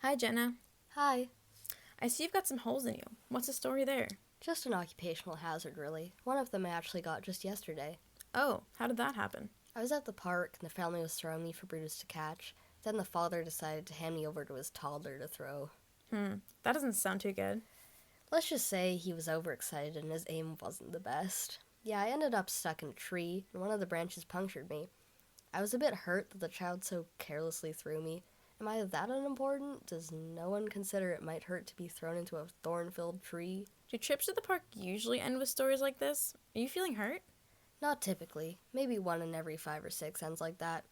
Hi, Jenna. Hi. I see you've got some holes in you. What's the story there? Just an occupational hazard, really. One of them I actually got just yesterday. Oh, how did that happen? I was at the park and the family was throwing me for Brutus to catch. Then the father decided to hand me over to his toddler to throw. That doesn't sound too good. Let's just say he was overexcited and his aim wasn't the best. Yeah, I ended up stuck in a tree and one of the branches punctured me. I was a bit hurt that the child so carelessly threw me. Am I that unimportant? Does no one consider it might hurt to be thrown into a thorn-filled tree? Do trips to the park usually end with stories like this? Are you feeling hurt? Not typically. Maybe one in every 5 or 6 ends like that.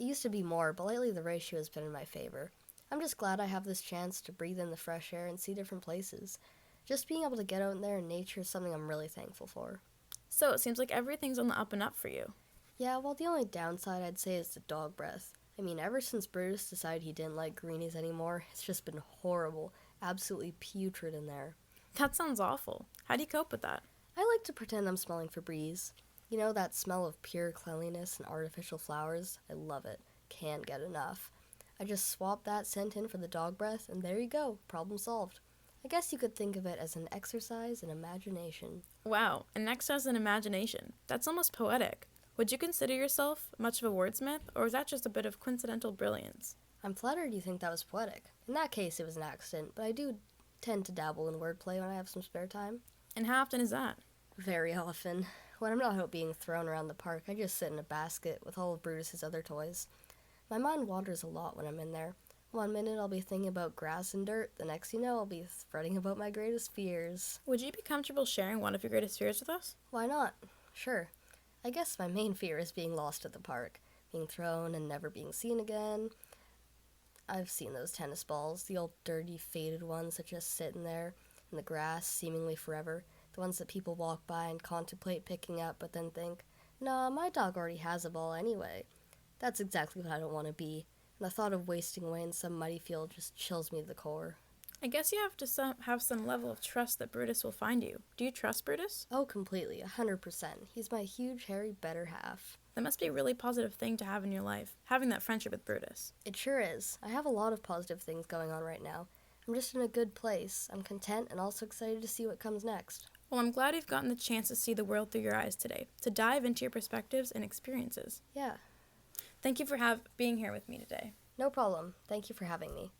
It used to be more, but lately the ratio has been in my favor. I'm just glad I have this chance to breathe in the fresh air and see different places. Just being able to get out in there in nature is something I'm really thankful for. So it seems like everything's on the up and up for you. Yeah, well, the only downside I'd say is the dog breath. I mean, ever since Brutus decided he didn't like greenies anymore, it's just been horrible. Absolutely putrid in there. That sounds awful. How do you cope with that? I like to pretend I'm smelling Febreze. You know, that smell of pure cleanliness and artificial flowers? I love it. Can't get enough. I just swap that scent in for the dog breath, and there you go. Problem solved. I guess you could think of it as an exercise in imagination. Wow, an exercise in imagination. That's almost poetic. Would you consider yourself much of a wordsmith, or is that just a bit of coincidental brilliance? I'm flattered you think that was poetic. In that case, it was an accident, but I do tend to dabble in wordplay when I have some spare time. And how often is that? Very often. When I'm not out being thrown around the park, I just sit in a basket with all of Brutus's other toys. My mind wanders a lot when I'm in there. One minute I'll be thinking about grass and dirt, the next you know I'll be fretting about my greatest fears. Would you be comfortable sharing one of your greatest fears with us? Why not? Sure. I guess my main fear is being lost at the park, being thrown and never being seen again. I've seen those tennis balls, the old dirty, faded ones that just sit in there in the grass seemingly forever, the ones that people walk by and contemplate picking up but then think, nah, my dog already has a ball anyway. That's exactly what I don't want to be, and the thought of wasting away in some muddy field just chills me to the core. I guess you have to have some level of trust that Brutus will find you. Do you trust Brutus? Oh, completely, 100%. He's my huge, hairy, better half. That must be a really positive thing to have in your life, having that friendship with Brutus. It sure is. I have a lot of positive things going on right now. I'm just in a good place. I'm content and also excited to see what comes next. Well, I'm glad you've gotten the chance to see the world through your eyes today, to dive into your perspectives and experiences. Yeah, Thank you for being here with me today. no problem. Thank you for having me.